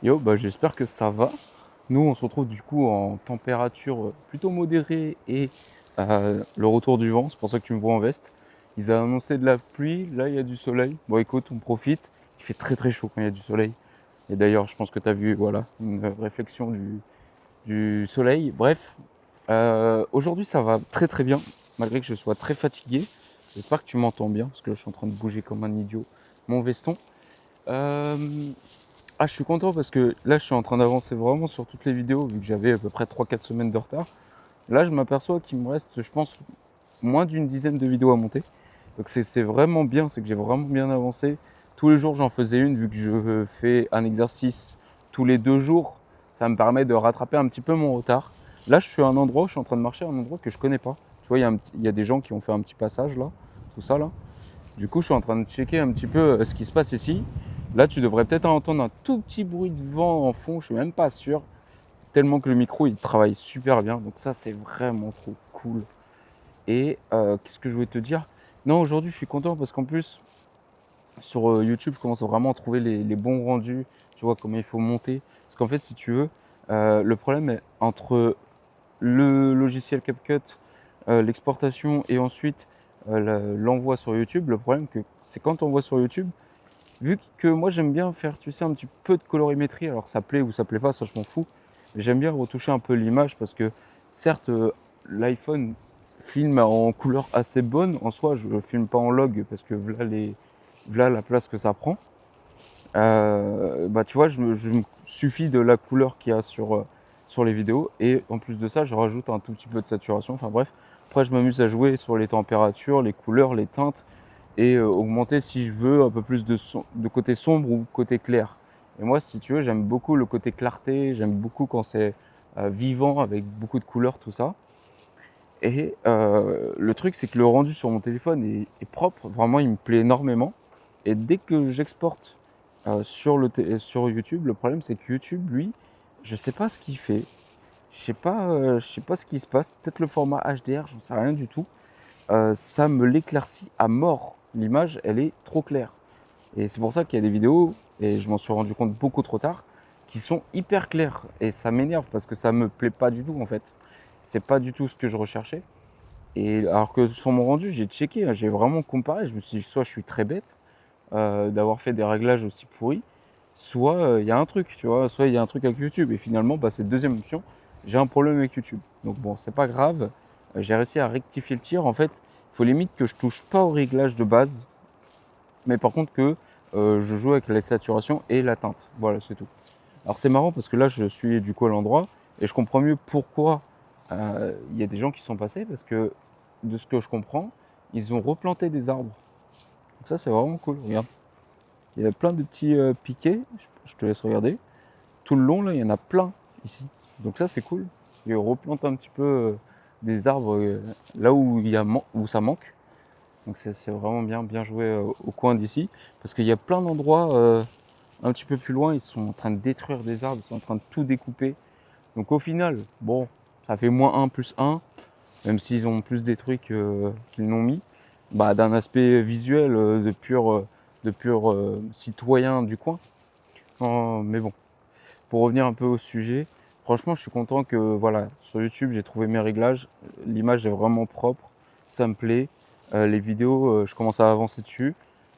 Yo, bah j'espère que ça va. Nous, on se retrouve du coup en température plutôt modérée et le retour du vent. C'est pour ça que tu me vois en veste. Ils ont annoncé de la pluie. Là, il y a du soleil. Bon, écoute, on profite. Il fait très très chaud quand il y a du soleil. Et d'ailleurs, je pense que tu as vu, voilà, une réflexion du soleil. Bref, aujourd'hui, ça va très très bien, malgré que je sois très fatigué. J'espère que tu m'entends bien, parce que là, je suis en train de bouger comme un idiot mon veston. Euh, je suis content parce que là, je suis en train d'avancer vraiment sur toutes les vidéos, vu que j'avais à peu près 3-4 semaines de retard. Là, je m'aperçois qu'il me reste, je pense, moins d'une dizaine de vidéos à monter. Donc c'est vraiment bien, c'est que j'ai vraiment bien avancé. Tous les jours, j'en faisais une, vu que je fais un exercice tous les 2 jours. Ça me permet de rattraper un petit peu mon retard. Là, je suis à un endroit, je suis en train de marcher à un endroit que je connais pas. Tu vois, il y a des gens qui ont fait un petit passage là, tout ça là. Du coup, je suis en train de checker un petit peu ce qui se passe ici. Là, tu devrais peut-être entendre un tout petit bruit de vent en fond, je suis même pas sûr. Tellement que le micro, il travaille super bien. Donc ça, c'est vraiment trop cool. Et qu'est-ce que je voulais te dire? Non, aujourd'hui, je suis content parce qu'en plus, sur YouTube, je commence vraiment à trouver les bons rendus. Tu vois, comment il faut monter. Parce qu'en fait, si tu veux, le problème est entre le logiciel CapCut, l'exportation et ensuite l'envoi sur YouTube. Le problème, c'est quand on voit sur YouTube, vu que moi j'aime bien faire, tu sais, un petit peu de colorimétrie, alors ça plaît ou ça plaît pas, ça je m'en fous. Mais j'aime bien retoucher un peu l'image parce que certes, l'iPhone filme en couleur assez bonne. En soi, je filme pas en log parce que voilà la place que ça prend. Bah tu vois, je me suffis de la couleur qu'il y a sur les vidéos. Et en plus de ça, je rajoute un tout petit peu de saturation. Enfin bref, après je m'amuse à jouer sur les températures, les couleurs, les teintes et augmenter si je veux un peu plus de côté sombre ou côté clair. Et moi, si tu veux, j'aime beaucoup le côté clarté, j'aime beaucoup quand c'est vivant avec beaucoup de couleurs, tout ça. Et le truc, c'est que le rendu sur mon téléphone est propre, vraiment, il me plaît énormément. Et dès que j'exporte sur YouTube, le problème, c'est que YouTube, lui, je sais pas ce qu'il fait. Je sais pas ce qui se passe. Peut-être le format HDR, j'en sais rien du tout. Ça me l'éclaircit à mort. L'image, elle est trop claire. Et c'est pour ça qu'il y a des vidéos, et je m'en suis rendu compte beaucoup trop tard, qui sont hyper claires. Et ça m'énerve parce que ça me plaît pas du tout en fait. C'est pas du tout ce que je recherchais. Et alors que sur mon rendu, j'ai checké, hein, j'ai vraiment comparé. Je me suis dit, soit je suis très bête d'avoir fait des réglages aussi pourris, soit il y a un truc, tu vois, soit il y a un truc avec YouTube. Et finalement, bah, cette deuxième option, j'ai un problème avec YouTube. Donc bon, c'est pas grave. J'ai réussi à rectifier le tir. En fait, il faut limite que je touche pas au réglage de base, mais par contre que je joue avec la saturation et la teinte. Voilà, c'est tout. Alors c'est marrant parce que là, je suis du coup à l'endroit et je comprends mieux pourquoi il y a des gens qui sont passés parce que de ce que je comprends, ils ont replanté des arbres. Donc ça, c'est vraiment cool. Regarde, il y a plein de petits piquets. Je te laisse regarder. Tout le long, là, il y en a plein ici. Donc ça, c'est cool. Ils replantent un petit peu des arbres là où, où ça manque. Donc c'est vraiment bien joué au coin d'ici. Parce qu'il y a plein d'endroits un petit peu plus loin, ils sont en train de détruire des arbres, ils sont en train de tout découper. Donc au final, bon, ça fait moins un plus un, même s'ils ont plus détruit qu'ils n'ont mis. Bah, d'un aspect visuel de pur citoyen du coin. Mais bon, pour revenir un peu au sujet, franchement, je suis content que voilà, sur YouTube, j'ai trouvé mes réglages. L'image est vraiment propre, ça me plaît. Les vidéos, je commence à avancer dessus.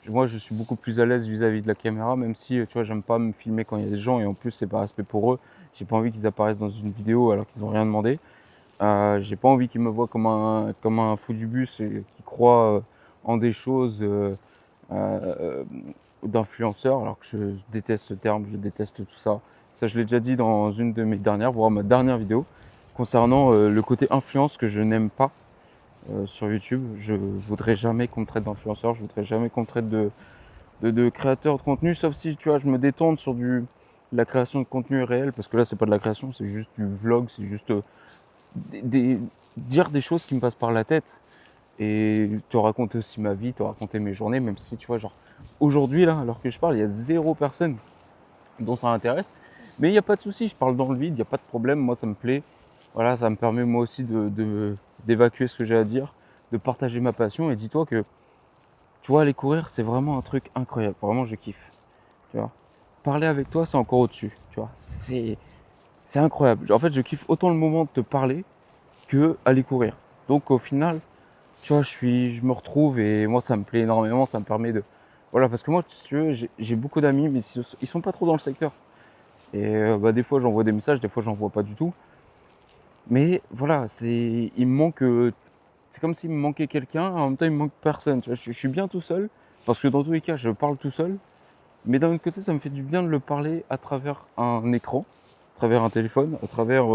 Moi, je suis beaucoup plus à l'aise vis-à-vis de la caméra, même si tu vois, j'aime pas me filmer quand il y a des gens et en plus, c'est pas respect pour eux. J'ai pas envie qu'ils apparaissent dans une vidéo alors qu'ils n'ont rien demandé. J'ai pas envie qu'ils me voient comme un fou du bus et qui croient en des choses euh, d'influenceur, alors que je déteste ce terme, je déteste tout ça. Ça, je l'ai déjà dit dans une de mes dernières, voire ma dernière vidéo, concernant le côté influence que je n'aime pas sur YouTube. Je voudrais jamais qu'on me traite d'influenceur, je voudrais jamais qu'on me traite de créateur de contenu, sauf si tu vois, je me détourne sur la création de contenu réel, parce que là, c'est pas de la création, c'est juste du vlog, c'est juste des, des- dire des choses qui me passent par la tête et te raconter aussi ma vie, te raconter mes journées, même si tu vois, genre aujourd'hui là, alors que je parle, il y a 0 personne dont ça intéresse. Mais il n'y a pas de souci, je parle dans le vide, il n'y a pas de problème, moi ça me plaît. Voilà, ça me permet moi aussi d'évacuer ce que j'ai à dire, de partager ma passion. Et dis-toi que, tu vois, aller courir, c'est vraiment un truc incroyable. Vraiment, je kiffe. Tu vois. Parler avec toi, c'est encore au-dessus. Tu vois. C'est incroyable. En fait, je kiffe autant le moment de te parler que aller courir. Donc au final, tu vois, je me retrouve et moi ça me plaît énormément, ça me permet de... Voilà, parce que moi, si tu veux, j'ai beaucoup d'amis, mais ils sont pas trop dans le secteur. Et bah, des fois j'envoie des messages, des fois j'en vois pas du tout. Mais voilà, il me manque, c'est comme s'il me manquait quelqu'un, en même temps il me manque personne. Tu vois, je suis bien tout seul, parce que dans tous les cas, je parle tout seul. Mais d'un autre côté, ça me fait du bien de le parler à travers un écran, à travers un téléphone, à travers,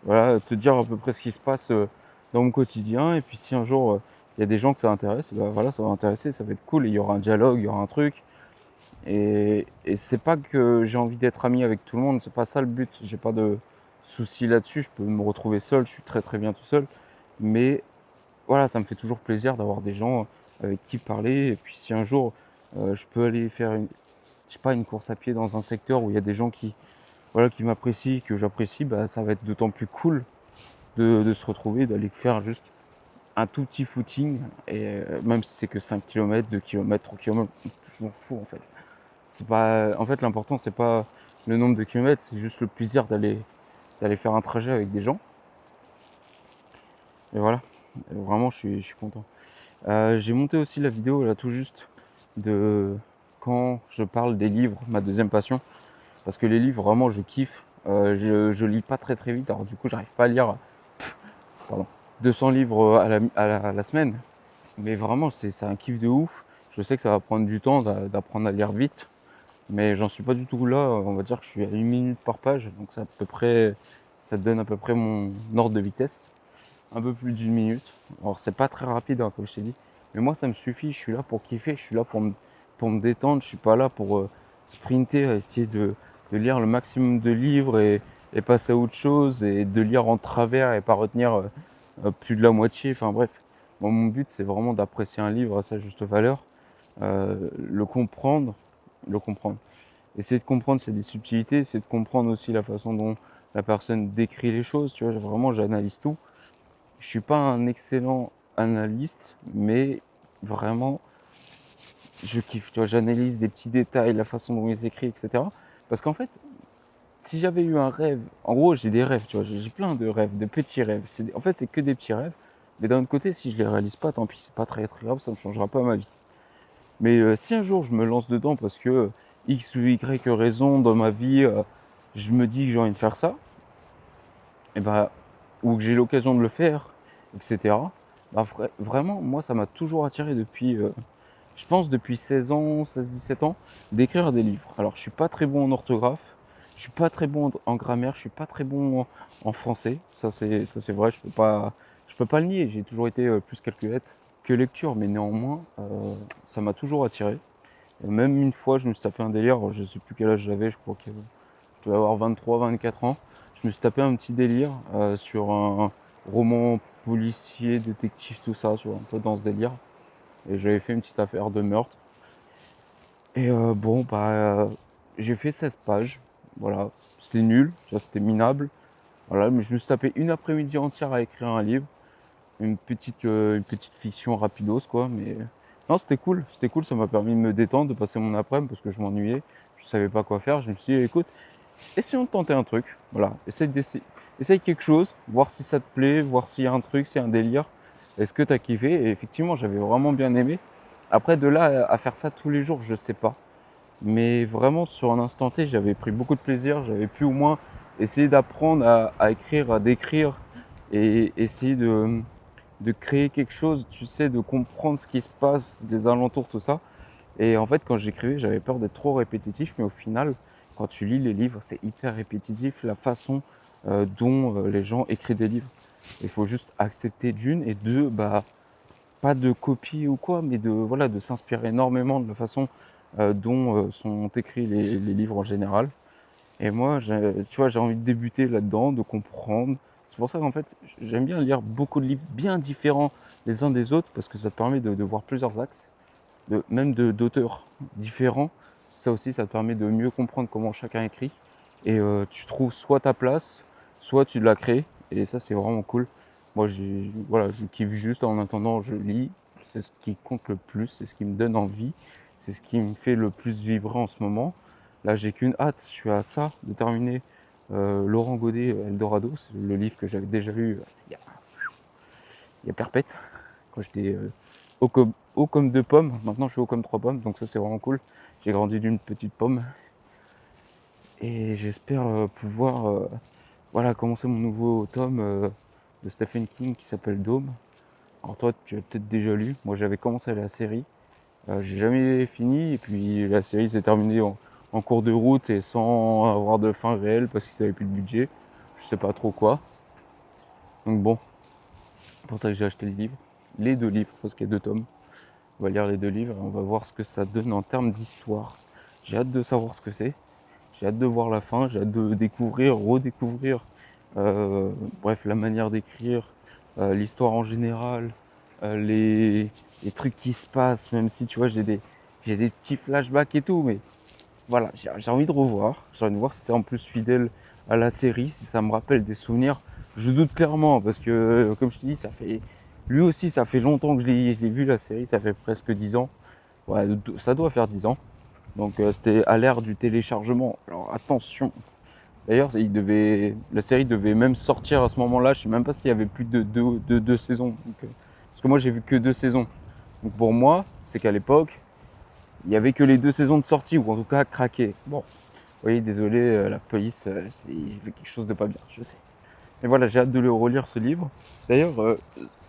voilà, te dire à peu près ce qui se passe dans mon quotidien. Et puis si un jour il y a des gens que ça intéresse, bah voilà, ça va intéresser, ça va être cool. Et il y aura un dialogue, il y aura un truc. Et c'est pas que j'ai envie d'être ami avec tout le monde, c'est pas ça le but. J'ai pas de soucis là-dessus. Je peux me retrouver seul, je suis très très bien tout seul. Mais voilà, ça me fait toujours plaisir d'avoir des gens avec qui parler. Et puis si un jour je peux aller faire je sais pas, une course à pied dans un secteur où il y a des gens qui, voilà, qui m'apprécient, que j'apprécie, bah, ça va être d'autant plus cool de se retrouver, d'aller faire juste un tout petit footing, et même si c'est que 5 km, 2 km, 3 km, je m'en fous en fait. C'est pas, en fait, l'important, c'est pas le nombre de kilomètres, c'est juste le plaisir d'aller faire un trajet avec des gens. Et voilà, et vraiment, je suis content. J'ai monté aussi la vidéo là tout juste de quand je parle des livres, ma deuxième passion. Parce que les livres, vraiment, je kiffe. Je lis pas très très vite, alors du coup, j'arrive pas à lire pardon, 200 livres à la semaine. Mais vraiment, c'est un kiff de ouf. Je sais que ça va prendre du temps d'apprendre à lire vite. Mais j'en suis pas du tout là. On va dire que je suis à 1 minute par page. Donc c'est à peu près, ça te donne à peu près mon ordre de vitesse. Un peu plus d'1 minute. Alors c'est pas très rapide, hein, comme je t'ai dit. Mais moi, ça me suffit. Je suis là pour kiffer. Je suis là pour me détendre. Je suis pas là pour sprinter, à essayer de lire le maximum de livres et passer à autre chose et de lire en travers et pas retenir plus de la moitié. Enfin bref. Moi, mon but, c'est vraiment d'apprécier un livre à sa juste valeur, le comprendre, le comprendre. Essayer de comprendre s'il y a des subtilités, essayer de comprendre aussi la façon dont la personne décrit les choses. Tu vois, vraiment, j'analyse tout. Je suis pas un excellent analyste, mais vraiment, je kiffe. Tu vois, j'analyse des petits détails, la façon dont ils écrivent, etc. Parce qu'en fait, si j'avais eu un rêve, en gros, j'ai des rêves, tu vois, j'ai plein de rêves, de petits rêves. En fait, c'est que des petits rêves. Mais d'un autre côté, si je les réalise pas, tant pis, c'est pas très très grave, ça ne changera pas ma vie. Mais si un jour je me lance dedans parce que X ou Y raison dans ma vie, je me dis que j'ai envie de faire ça, et bah, ou que j'ai l'occasion de le faire, etc. Bah, vraiment, moi, ça m'a toujours attiré depuis, je pense, depuis 16 ans, 16-17 ans, d'écrire des livres. Alors, je suis pas très bon en orthographe, je suis pas très bon en grammaire, je suis pas très bon en français. Ça, c'est vrai, je peux pas le nier. J'ai toujours été plus calculette que lecture, mais néanmoins, ça m'a toujours attiré. Et même une fois, je me suis tapé un délire, je sais plus quel âge j'avais, je crois que je devais avoir 23, 24 ans. Je me suis tapé un petit délire sur un roman policier, détective, tout ça, tu vois, un peu dans ce délire. Et j'avais fait une petite affaire de meurtre. Et bon, bah, j'ai fait 16 pages. Voilà, c'était nul, tu vois, c'était minable. Voilà, mais je me suis tapé une après-midi entière à écrire un livre. Une petite fiction rapidos, quoi. Mais non, c'était cool, ça m'a permis de me détendre, de passer mon après-midi parce que je m'ennuyais. Je savais pas quoi faire. Je me suis dit, écoute, essayons de tenter un truc. Voilà, essaye quelque chose, voir si ça te plaît, voir s'il y a un truc, s'il y a un délire. Est-ce que tu as kiffé? Et effectivement, j'avais vraiment bien aimé. Après, de là à faire ça tous les jours, je sais pas. Mais vraiment, sur un instant T, j'avais pris beaucoup de plaisir. J'avais pu au moins essayer d'apprendre à écrire, à décrire et essayer de créer quelque chose, tu sais, de comprendre ce qui se passe, les alentours, tout ça. Et en fait, quand j'écrivais, j'avais peur d'être trop répétitif, mais au final, quand tu lis les livres, c'est hyper répétitif la façon dont les gens écrivent des livres. Il faut juste accepter d'une et deux, bah, pas de copie ou quoi, mais de voilà, de s'inspirer énormément de la façon dont sont écrits les livres en général. Et moi, tu vois, j'ai envie de débuter là-dedans, de comprendre. C'est pour ça qu'en fait, j'aime bien lire beaucoup de livres bien différents les uns des autres, parce que ça te permet de voir plusieurs axes même d'auteurs différents. Ça aussi, ça te permet de mieux comprendre comment chacun écrit. Et tu trouves soit ta place, soit tu la crées. Et ça, c'est vraiment cool. Moi, voilà, je kiffe juste en attendant, je lis. C'est ce qui compte le plus, c'est ce qui me donne envie, c'est ce qui me fait le plus vibrer en ce moment. Là, j'ai qu'une hâte, je suis à ça de terminer Laurent Godet, Eldorado, c'est le livre que j'avais déjà lu il y a perpète, quand j'étais haut comme 2 pommes. Maintenant, je suis haut comme 3 pommes, donc ça, c'est vraiment cool. J'ai grandi d'une petite pomme et j'espère pouvoir voilà, commencer mon nouveau tome de Stephen King qui s'appelle Dome. Alors toi, tu as peut-être déjà lu. Moi, j'avais commencé la série. J'ai jamais fini et puis la série s'est terminée en cours de route et sans avoir de fin réelle parce qu'ils n'avaient plus de budget. Je sais pas trop quoi. Donc bon, c'est pour ça que j'ai acheté les 2 livres, parce qu'il y a 2 tomes. On va lire les 2 livres et on va voir ce que ça donne en termes d'histoire. J'ai hâte de savoir ce que c'est. J'ai hâte de voir la fin. J'ai hâte de découvrir, redécouvrir, euh, bref, la manière d'écrire, l'histoire en général, les trucs qui se passent, même si tu vois, j'ai des petits flashbacks et tout, mais voilà, j'ai envie de revoir. J'ai envie de voir si c'est en plus fidèle à la série, si ça me rappelle des souvenirs. Je doute clairement parce que, comme je te dis, lui aussi, ça fait longtemps que je l'ai vu la série, ça fait presque 10 ans. Ouais, ça doit faire 10 ans. Donc c'était à l'ère du téléchargement. Alors attention. D'ailleurs, la série devait même sortir à ce moment-là. Je sais même pas s'il y avait plus de 2 saisons. Donc, parce que moi, j'ai vu que 2 saisons. Donc pour moi, c'est qu'à l'époque, il y avait que les 2 saisons de sortie, ou en tout cas craqué. Bon, oui, désolé, la police, il fait quelque chose de pas bien, je sais. Mais voilà, j'ai hâte de le relire ce livre. D'ailleurs,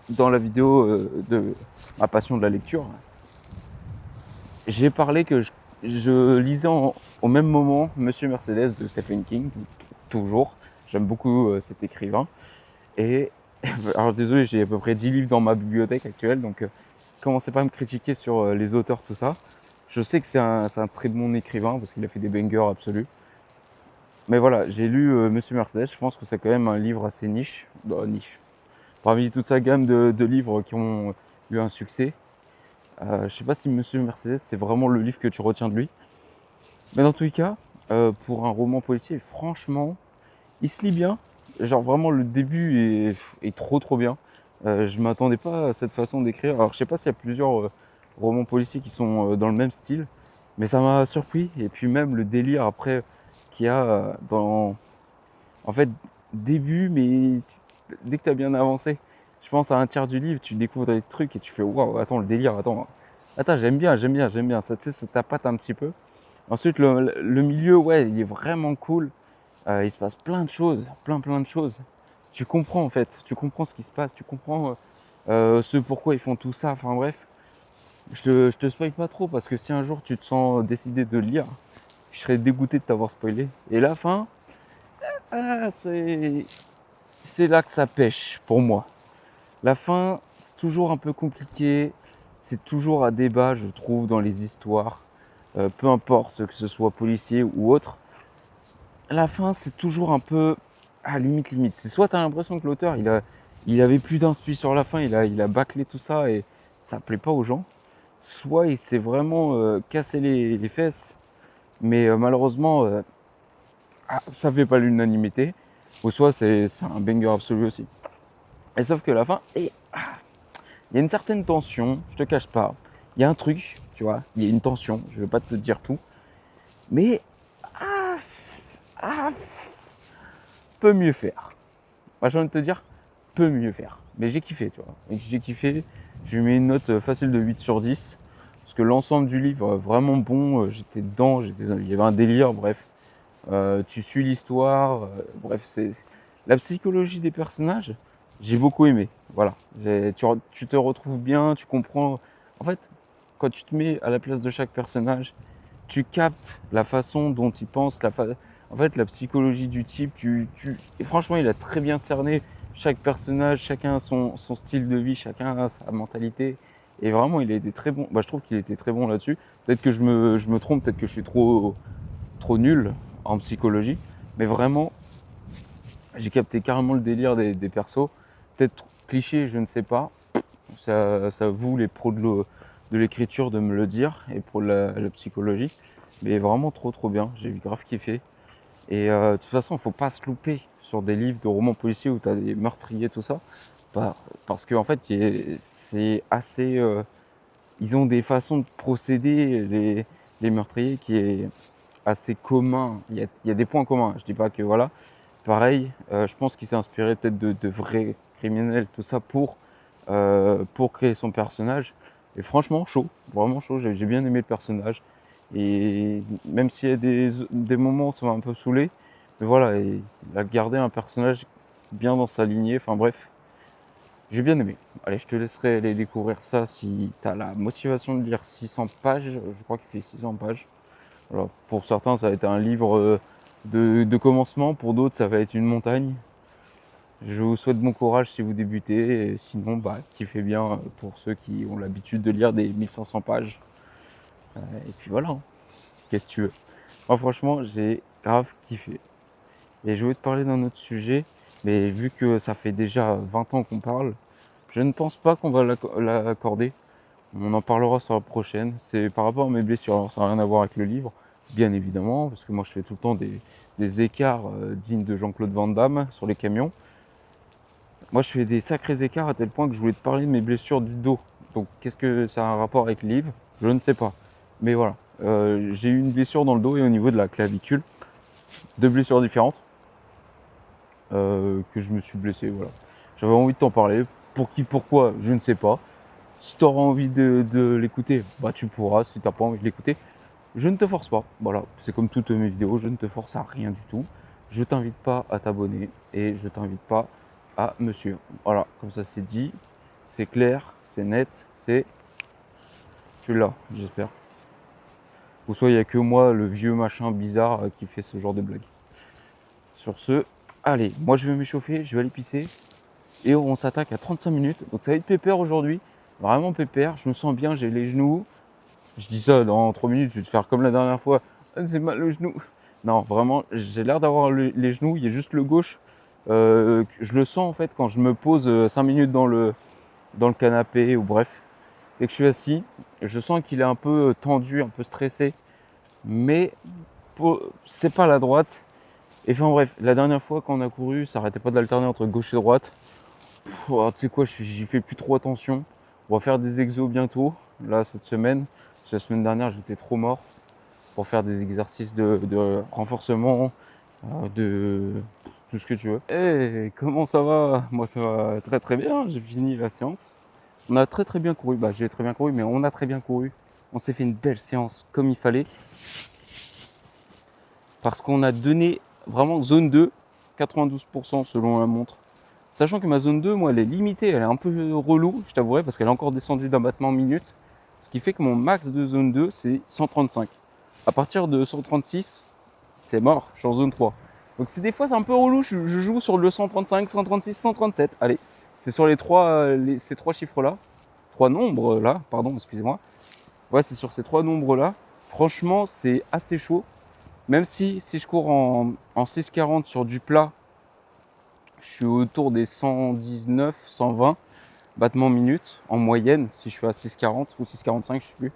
dans la vidéo de ma passion de la lecture, j'ai parlé que je lisais au même moment Monsieur Mercedes de Stephen King, toujours. J'aime beaucoup cet écrivain. Et alors désolé, j'ai à peu près 10 livres dans ma bibliothèque actuelle, donc commencez pas à me critiquer sur les auteurs, tout ça. Je sais que c'est un très bon écrivain parce qu'il a fait des bangers absolus. Mais voilà, j'ai lu Monsieur Mercedes, je pense que c'est quand même un livre assez niche. Bah, niche. Parmi toute sa gamme de livres qui ont eu un succès. Je sais pas si Monsieur Mercedes, c'est vraiment le livre que tu retiens de lui. Mais dans tous les cas, pour un roman policier, franchement, il se lit bien. Genre vraiment le début est trop bien. Je m'attendais pas à cette façon d'écrire. Alors je sais pas s'il y a plusieurs romans policiers qui sont dans le même style, mais ça m'a surpris. Et puis même le délire après qu'il y a dans... En fait, début, mais dès que tu as bien avancé, je pense à un tiers du livre, tu découvres des trucs et tu fais waouh, attends, le délire, attends, j'aime bien. Ça, tu sais, ça tapate un petit peu. Ensuite, le milieu, ouais, il est vraiment cool. Il se passe plein de choses, plein de choses. Tu comprends en fait, tu comprends ce qui se passe, tu comprends ce pourquoi ils font tout ça. Enfin bref, je te spoil pas trop parce que si un jour tu te sens décidé de le lire, je serais dégoûté de t'avoir spoilé. Et la fin, ah, c'est là que ça pêche pour moi. La fin, c'est toujours un peu compliqué, c'est toujours à débat, je trouve, dans les histoires, peu importe que ce soit policier ou autre. La fin, c'est toujours un peu à limite. C'est soit tu as l'impression que l'auteur, il avait plus d'inspi sur la fin, il a bâclé tout ça et ça plaît pas aux gens. Soit il s'est vraiment cassé les fesses, mais malheureusement, ça fait pas l'unanimité. Ou soit c'est un banger absolu aussi. Et sauf que la fin, il y a une certaine tension, je te cache pas. Il y a un truc, tu vois, il y a une tension, je vais pas te dire tout. Mais, ah, ah, peut mieux faire. Moi, j'ai envie de te dire, peut mieux faire. Mais j'ai kiffé, tu vois. Et j'ai kiffé. Je lui mets une note facile de 8 sur 10. Parce que l'ensemble du livre, vraiment bon. J'étais dedans, il y avait un délire, bref. Tu suis l'histoire, bref, c'est la psychologie des personnages. J'ai beaucoup aimé. Voilà. Tu te retrouves bien, tu comprends. En fait, quand tu te mets à la place de chaque personnage, tu captes la façon dont il pense, en fait, la psychologie du type. Et franchement, il a très bien cerné chaque personnage, chacun a son style de vie, chacun a sa mentalité. Et vraiment, il a été très bon. Bah, je trouve qu'il était très bon là-dessus. Peut-être que je me trompe, peut-être que je suis trop nul en psychologie. Mais vraiment, j'ai capté carrément le délire des persos. Peut-être cliché, je ne sais pas. Ça vous, les pros de l'écriture, de me le dire, et pour la psychologie. Mais vraiment trop bien, j'ai grave kiffé. Et de toute façon, il ne faut pas se louper sur des livres de romans policiers où tu as des meurtriers, tout ça. Parce qu'en fait, c'est assez... ils ont des façons de procéder, les meurtriers, qui est assez commun. Il y a des points communs. Je dis pas que voilà. Pareil, je pense qu'il s'est inspiré peut-être de vrais criminels, tout ça, pour créer son personnage. Et franchement, chaud, vraiment chaud. J'ai bien aimé le personnage. Et même s'il y a des moments où ça m'a un peu saoulé, mais voilà, il a gardé un personnage bien dans sa lignée. Enfin bref, j'ai bien aimé. Allez, je te laisserai aller découvrir ça si tu as la motivation de lire 600 pages. Je crois qu'il fait 600 pages. Alors, pour certains, ça va être un livre de commencement. Pour d'autres, ça va être une montagne. Je vous souhaite bon courage si vous débutez. Et sinon, bah, kiffez bien pour ceux qui ont l'habitude de lire des 1500 pages. Et puis voilà, hein. Qu'est-ce que tu veux. Moi, franchement, j'ai grave kiffé. Et je voulais te parler d'un autre sujet. Mais vu que ça fait déjà 20 ans qu'on parle, je ne pense pas qu'on va l'accorder. On en parlera sur la prochaine. C'est par rapport à mes blessures. Alors, ça n'a rien à voir avec le livre, bien évidemment, parce que moi je fais tout le temps des écarts dignes de Jean-Claude Van Damme sur les camions. Moi je fais des sacrés écarts à tel point que je voulais te parler de mes blessures du dos. Donc qu'est-ce que ça a un rapport avec le livre? Je ne sais pas. Mais voilà, j'ai eu une blessure dans le dos et au niveau de la clavicule. Deux blessures différentes que je me suis blessé. Voilà. J'avais envie de t'en parler. Pour qui, pourquoi, je ne sais pas. Si tu auras envie de l'écouter, bah tu pourras. Si tu n'as pas envie de l'écouter, je ne te force pas. Voilà, c'est comme toutes mes vidéos, je ne te force à rien du tout. Je t'invite pas à t'abonner et je t'invite pas à me suivre. Voilà, comme ça c'est dit, c'est clair, c'est net, c'est... Tu l'as, j'espère. Ou soit il n'y a que moi, le vieux machin bizarre qui fait ce genre de blague. Sur ce, allez, moi je vais m'échauffer, je vais aller pisser. Et on s'attaque à 35 minutes. Donc ça va être pépère aujourd'hui. Vraiment pépère, je me sens bien, j'ai les genoux. Je dis ça dans 3 minutes, je vais te faire comme la dernière fois. Ah, c'est mal le genou. Non, vraiment, j'ai l'air d'avoir les genoux. Il y a juste le gauche. Je le sens en fait quand je me pose 5 minutes dans le canapé ou bref. Et que je suis assis, je sens qu'il est un peu tendu, un peu stressé. Mais c'est pas la droite. Et enfin bref, la dernière fois quand on a couru, ça arrêtait pas d'alterner entre gauche et droite. Tu sais quoi, j'y fais plus trop attention. On va faire des exos bientôt, là cette semaine. Parce que la semaine dernière, j'étais trop mort pour faire des exercices de renforcement, de tout ce que tu veux. Hey, comment ça va? Moi, ça va très très bien. J'ai fini la séance. On a très très bien couru. Bah, j'ai très bien couru, mais on a très bien couru. On s'est fait une belle séance comme il fallait. Parce qu'on a donné vraiment zone 2, 92% selon la montre. Sachant que ma zone 2, moi, elle est limitée, elle est un peu relou, je t'avouerai, parce qu'elle est encore descendue d'un battement minute. Ce qui fait que mon max de zone 2, c'est 135. À partir de 136, c'est mort, je suis en zone 3. Donc c'est des fois, c'est un peu relou, je joue sur le 135, 136, 137. Allez, c'est sur ces trois chiffres-là. Trois nombres-là, pardon, excusez-moi. Ouais, c'est sur ces trois nombres-là. Franchement, c'est assez chaud. Même si je cours en 6,40 sur du plat, je suis autour des 119, 120 battements minutes en moyenne si je suis à 6,40 ou 6,45, je sais plus.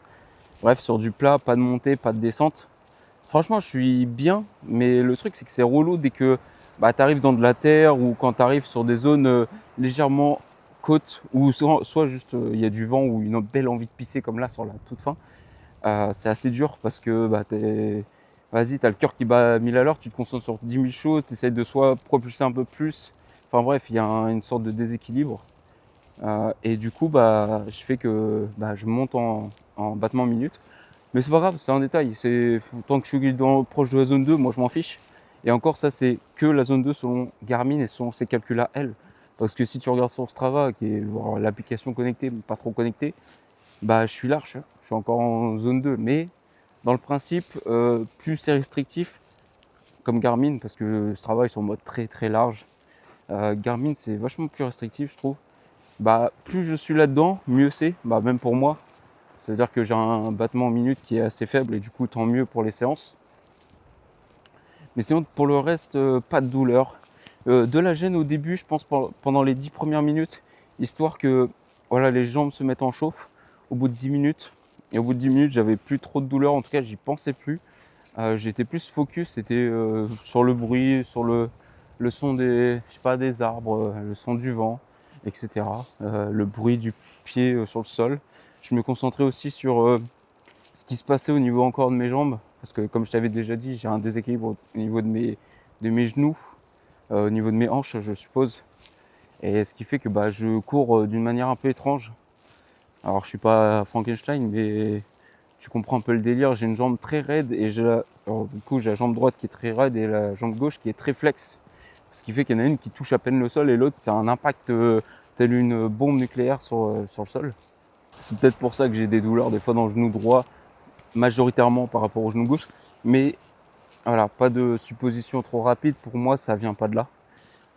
Bref, sur du plat, pas de montée, pas de descente. Franchement, je suis bien, mais le truc, c'est que c'est relou dès que tu arrives dans de la terre ou quand tu arrives sur des zones légèrement côte ou soit juste il y a du vent ou une belle envie de pisser comme là sur la toute fin. C'est assez dur parce que vas-y, tu as le cœur qui bat à 1000 à l'heure, tu te concentres sur 10 000 choses, tu essayes de soit propulser un peu plus. Enfin bref, il y a une sorte de déséquilibre. Et du coup, je fais que je monte en battement minute. Mais c'est pas grave, c'est un détail. Tant que je suis proche de la zone 2, moi je m'en fiche. Et encore, ça c'est que la zone 2 selon Garmin et selon ses calculs à elle. Parce que si tu regardes sur Strava, qui est l'application connectée, mais pas trop connectée, je suis large, hein. Je suis encore en zone 2. Mais dans le principe, plus c'est restrictif, comme Garmin, parce que Strava ils sont en mode très très large. Garmin c'est vachement plus restrictif, je trouve. Plus je suis là-dedans, mieux c'est, même pour moi. C'est-à-dire que j'ai un battement en minute qui est assez faible et du coup tant mieux pour les séances. Mais sinon pour le reste, pas de douleur. De la gêne au début, je pense pendant les 10 premières minutes, histoire que voilà, les jambes se mettent en chauffe au bout de 10 minutes. Et au bout de 10 minutes, j'avais plus trop de douleur, en tout cas j'y pensais plus. J'étais plus focus, c'était sur le bruit, sur le son des arbres, le son du vent, etc. Le bruit du pied sur le sol. Je me concentrais aussi sur ce qui se passait au niveau encore de mes jambes, parce que comme je t'avais déjà dit, j'ai un déséquilibre au niveau de mes genoux, au niveau de mes hanches, je suppose. Et ce qui fait que bah, je cours d'une manière un peu étrange. Alors je suis pas Frankenstein, mais tu comprends un peu le délire. J'ai une jambe très raide et du coup j'ai la jambe droite qui est très raide et la jambe gauche qui est très flex. Ce qui fait qu'il y en a une qui touche à peine le sol et l'autre c'est un impact tel une bombe nucléaire sur le sol. C'est peut-être pour ça que j'ai des douleurs des fois dans le genou droit, majoritairement par rapport au genou gauche. Mais voilà, pas de supposition trop rapide. Pour moi, ça vient pas de là.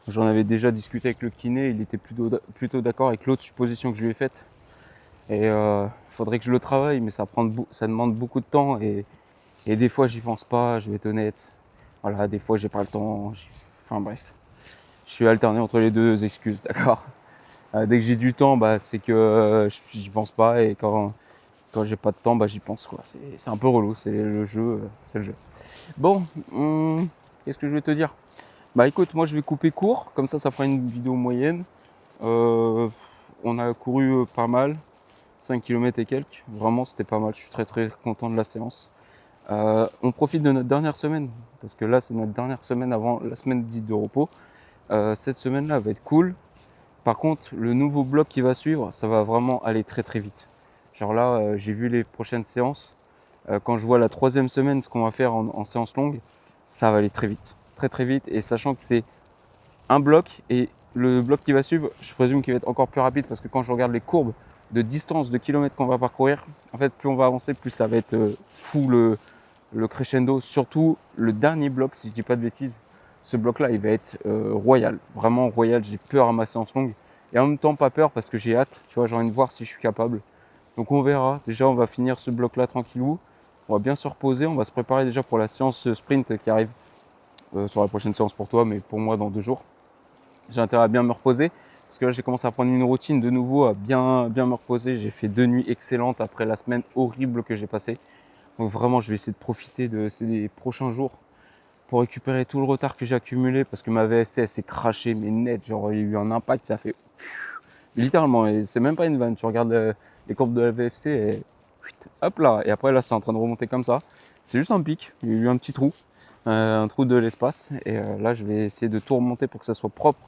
J'en avais déjà discuté avec le kiné, il était plutôt d'accord avec l'autre supposition que je lui ai faite. Et il faudrait que je le travaille, mais ça demande beaucoup de temps et des fois j'y pense pas, je vais être honnête. Voilà, des fois j'ai pas le temps. Enfin bref, je suis alterné entre les deux excuses, d'accord. Dès que j'ai du temps, bah, c'est que j'y pense pas et quand j'ai pas de temps, bah, j'y pense quoi. C'est un peu relou, c'est le jeu, c'est le jeu. Bon, qu'est-ce que je vais te dire? Bah écoute, moi je vais couper court, comme ça fera une vidéo moyenne. On a couru pas mal, 5 km et quelques. Vraiment, c'était pas mal. Je suis très très content de la séance. On profite de notre dernière semaine, parce que là, c'est notre dernière semaine avant la semaine dite de repos. Cette semaine-là va être cool. Par contre, le nouveau bloc qui va suivre, ça va vraiment aller très très vite. Genre là, j'ai vu les prochaines séances. Quand je vois la troisième semaine, ce qu'on va faire en séance longue, ça va aller très vite. Très très vite. Et sachant que c'est un bloc et le bloc qui va suivre, je présume qu'il va être encore plus rapide parce que quand je regarde les courbes de distance, de kilomètres qu'on va parcourir, en fait, plus on va avancer, plus ça va être fou le crescendo. Surtout le dernier bloc, si je dis pas de bêtises, ce bloc-là, il va être royal, vraiment royal. J'ai peur à ma séance longue et en même temps pas peur parce que j'ai hâte, tu vois, j'ai envie de voir si je suis capable. Donc on verra. Déjà, on va finir ce bloc-là tranquillou. On va bien se reposer. On va se préparer déjà pour la séance sprint qui arrive sur la prochaine séance pour toi, mais pour moi dans 2 jours. J'ai intérêt à bien me reposer parce que là j'ai commencé à prendre une routine de nouveau, à bien me reposer. J'ai fait 2 nuits excellentes après la semaine horrible que j'ai passée. Donc vraiment je vais essayer de profiter de ces prochains jours pour récupérer tout le retard que j'ai accumulé parce que ma VFC elle s'est crachée mais net, genre il y a eu un impact, ça fait littéralement, et c'est même pas une vanne, tu regardes les courbes de la VFC et hop là, et après là c'est en train de remonter comme ça. C'est juste un pic, il y a eu un petit trou, un trou de l'espace et là je vais essayer de tout remonter pour que ça soit propre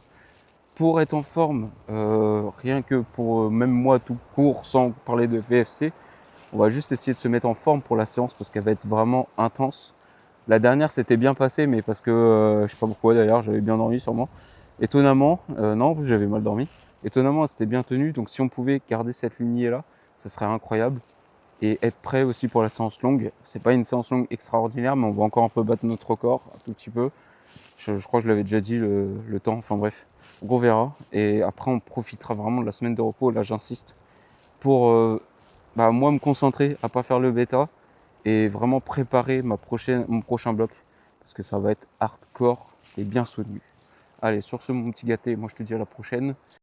pour être en forme, rien que pour même moi tout court, sans parler de VFC, on va juste essayer de se mettre en forme pour la séance parce qu'elle va être vraiment intense. La dernière s'était bien passée, mais parce que je sais pas pourquoi d'ailleurs, j'avais bien dormi sûrement. Étonnamment, non, j'avais mal dormi. Étonnamment, elle s'était bien tenue, donc si on pouvait garder cette lignée-là, ce serait incroyable. Et être prêt aussi pour la séance longue. C'est pas une séance longue extraordinaire, mais on va encore un peu battre notre record, un tout petit peu. Je crois que je l'avais déjà dit, le temps, enfin bref. Donc on verra. Et après, on profitera vraiment de la semaine de repos, là j'insiste, pour moi me concentrer à pas faire le bêta et vraiment préparer mon prochain bloc. Parce que ça va être hardcore et bien soutenu. Allez, sur ce mon petit gâté, moi je te dis à la prochaine.